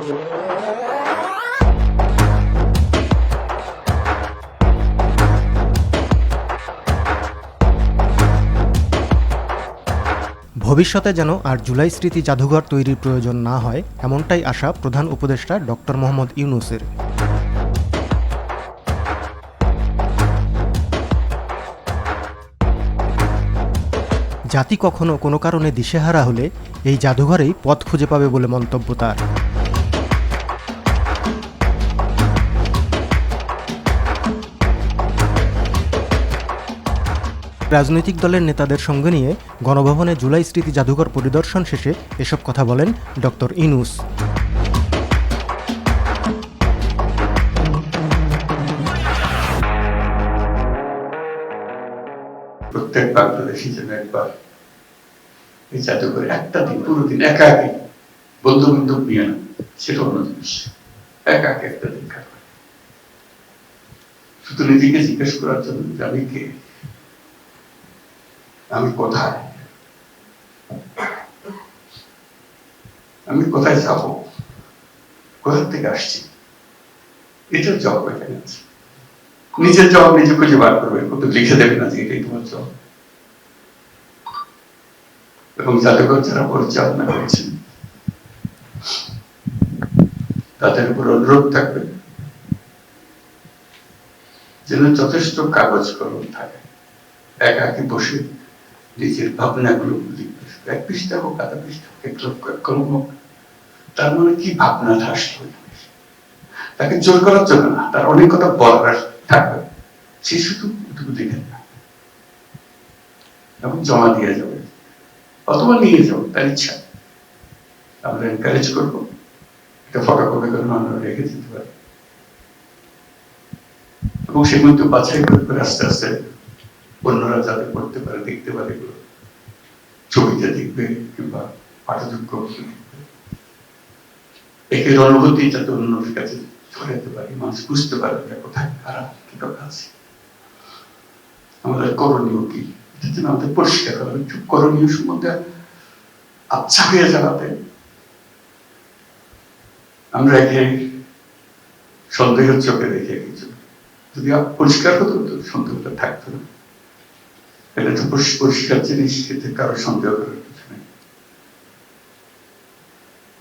ভবিষ্যতে যেন আর জুলাই স্মৃতি জাদুঘর তৈরির প্রয়োজন না হয়, এমনটাই আশা প্রধান উপদেষ্টা ডক্টর মোহাম্মদ ইউনূসের। জাতি কখনো কোনো কারণে দিশেহারা হলে এই জাদুঘরেই পথ খুঁজে পাবে বলে মন্তব্য তার। রাজনৈতিক দলের নেতাদের সঙ্গে নিয়ে গণভবনে জুলাই স্মৃতি জাদুঘর পরিদর্শন শেষে এসব কথা বলেন ডক্টর ইউনূস। প্রত্যেক বাংলাদেশি যেন একবার এই জাদুঘরে একটা দিন, পুরো দিন একা একাই, বন্ধু বান্ধব নিয়ে না, সেটা অন্য জিনিস, একা একা একটা দিন কাটবে। শুধু নিজেকে জিজ্ঞেস করার জন্য যে আমি কে, আমি কোথায়, আমি কোথায় যাবো, কোথা থেকে আসছি, এটার জবাব এখানে আছে। নিজের জবাব নিজে খুঁজে বার করবে, কত লিখে দেবে না যে এটাই তোমার জবাব। এবং জাদুঘর যারা পরিচালনা করেছেন তাদের উপর অনুরোধ থাকবে যেন যথেষ্ট কাগজ কলম থাকে, একাকি বসে নিজের ভাবনাগুলো লিখবে, এক পৃষ্ঠা হোক, আধা পৃষ্ঠা হোক, এক কলম হোক, তার মানে কি ভাবনাটা আসলে, তাকে জোর করার জন্য না, তার অনেক কথা বলার থাকবে, সে শুধু দেখে এবং জমা দিয়ে যাবে অথবা নিয়ে যাবো, তার ইচ্ছা। আমরা এনকারেজ করবো, এটা ফটোকপি করে আমরা রেখে দিতে পারি এবং সেগুলো বাছাই করে আস্তে আস্তে অন্যরা যাতে পড়তে পারে, দেখতে পারে, এগুলো ছবিতে দেখবে কিংবা পাঠযোগ্য একের অনুভূতি যাতে অন্যদের কাছে ছড়াতে পারি, মানুষ বুঝতে পারে কোথায় খারাপ কি কথা আছে, আমাদের করণীয় কি, এটা যেন আমাদের পরিষ্কার হবে। করণীয় সম্বন্ধে আচ্ছা হয়ে যাওয়াতে আমরা একে সন্দেহের চোখে দেখে কিছু, যদি পরিষ্কার হতো তো সন্দেহটা থাকতো না। এটা তো পরিষ্কার জিনিস, এতে কারো সন্দেহ করার কিছু নেই।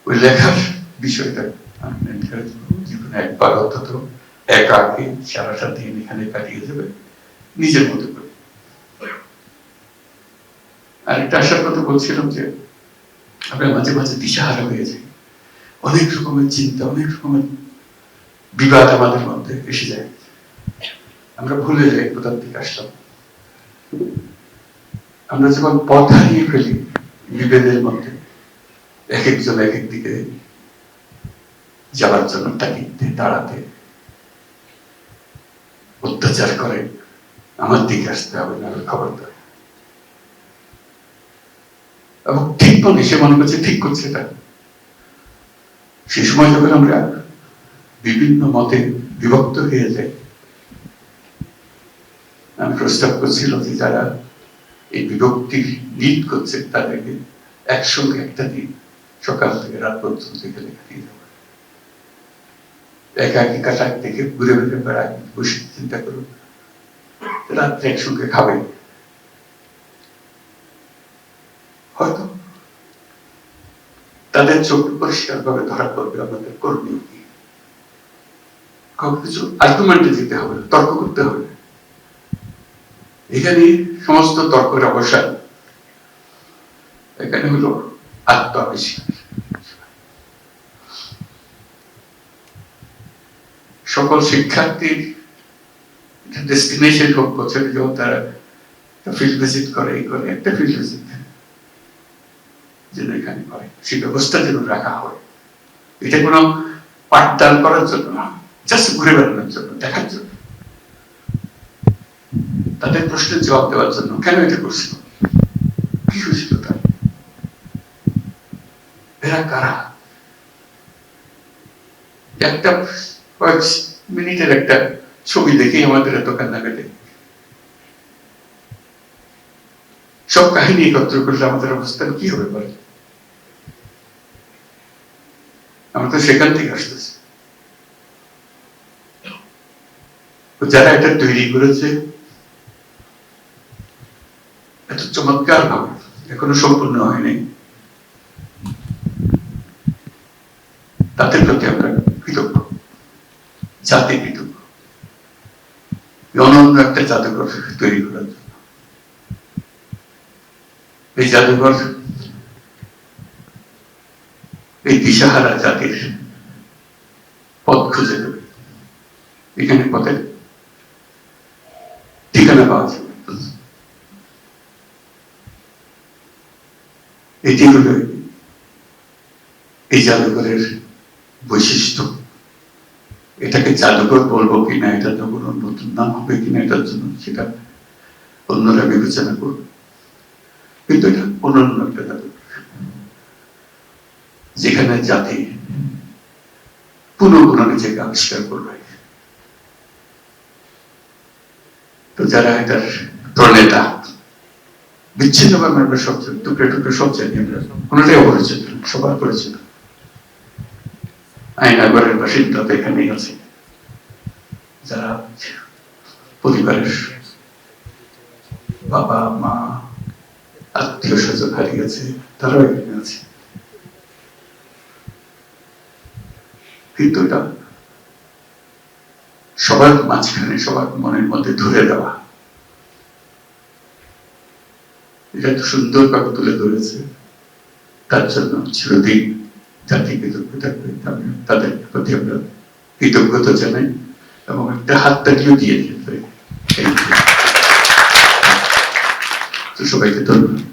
ওই লেখার বিষয়টা আমি এনকারেজ করবো, জীবনে একবার অন্তত একা আগে সারাটা দিন এখানে কাটিয়ে যাবে নিজের মতো করে। আর একটা আসার কথা বলছিলাম যে আমরা মাঝে মাঝে দিশাহারা হয়ে যাই, অনেক রকমের চিন্তা, অনেক রকমের বিবাদ আমাদের মধ্যে এসে যায়, আমরা ভুলে যাই কোথার দিকে আসলাম। আমরা যখন পথ হারিয়ে ফেলি বিভেদের মধ্যে, এক একজন এক এক দিকে যাওয়ার জন্য তাকিতে দাঁড়াতে অত্যাচার করে, আমার দিকে আসতে হবে না, খবর দেয় এবং ঠিক মনে সে মনে করছে ঠিক করছে। এটা সে সময় যখন আমরা বিভিন্ন মতে বিভক্ত হয়ে যাই, আমি প্রস্তাব করছিলাম যে যারা এই বিভক্তি লিড করছে তাদেরকে একসঙ্গে একটা দিন সকাল থেকে রাত পর্যন্ত এখানে কাটিয়ে দেওয়া, একাকি কাটাক থেকে ঘুরে ঘুরে বেড়ায়, বসে চিন্তা করুন, রাত্রে একসঙ্গে খাবে, হয়তো তাদের চোখ পরিষ্কার ভাবে ধরা পড়বে আমাদের করণীয় কি। কিছু আর্গুমেন্টে যেতে হবে, তর্ক করতে হবে, এখানে সমস্ত তর্কের অবসান, এখানে হলো আত্মাবিষ্কার। সকল শিক্ষার্থীর ডেস্টিনেশন হোক, বছরে যখন তারা ফিল্ড ভিজিট করে, এই করে একটা ফিল্ড ভিজিট যেন এখানে করে, সেই ব্যবস্থা যেন রাখা হয়। এটা কোনো পাঠদান করার জন্য না, জাস্ট ঘুরে বেড়ানোর জন্য, দেখার জন্য, তাদের প্রশ্নের জবাব দেওয়ার জন্য। কেন এটা করছিল, কি হয়েছিল, তার এরা কারা, একটা কয়েক মিনিটের একটা ছবি দেখেই আমাদের এত কান্নাকাটি। সব কাহিনী একত্র করলে আমাদের অবস্থান কি হবে বলে? আমরা তো সেখান থেকে আসতেছি। যারা এটা তৈরি করেছে এত চমৎকার ভাবে, এখনো সম্পূর্ণ হয়নি, তাদের প্রতি আমরা কৃতজ্ঞ, জাতি কৃতজ্ঞ, অনন্য একটা জাদুঘর তৈরি করার জন্য। এই জাদুঘর এই দিশাহারা জাতির পথ খুঁজে দেবে, এখানে পথের ঠিকানা পাওয়া যাবে। এটি হল এই জাদুঘরের বৈশিষ্ট্য। এটাকে জাদুঘর বলবো কিনা, এটা তো কোনো নতুন নাম হবে কিনা, এটার জন্য সেটা অন্যরা বিবেচনা করবে, কিন্তু এটা অনন্য একটা জাদুঘর, যেখানে জাতি পুনঃ নিজেকে আবিষ্কার করবে। তো যারা এটার প্রণেতা, বিচ্ছিন্ন আমরা সব টুকরে টুকরে সব জানি, আমরা কোনটাই অপরিচিত, সবার পরিচিত। আয়নাগরের বাসিন্দা তো এখানেই আছে, যারা পরিবারের বাবা মা আত্মীয় স্বজন হারিয়েছে, তারাও এখানে আছে। কিন্তু এটা সবার মাঝখানে, সবার মনের মধ্যে ধরে দেওয়া, এটা তো সুন্দরভাবে তুলে ধরেছে। তার জন্য চিরদিন জাতি কৃতজ্ঞ থাকবে। তাদের প্রতি আমরা কৃতজ্ঞতা জানাই এবং একটা হাততালিও দিয়ে দিতে পারি। সবাইকে ধন্যবাদ।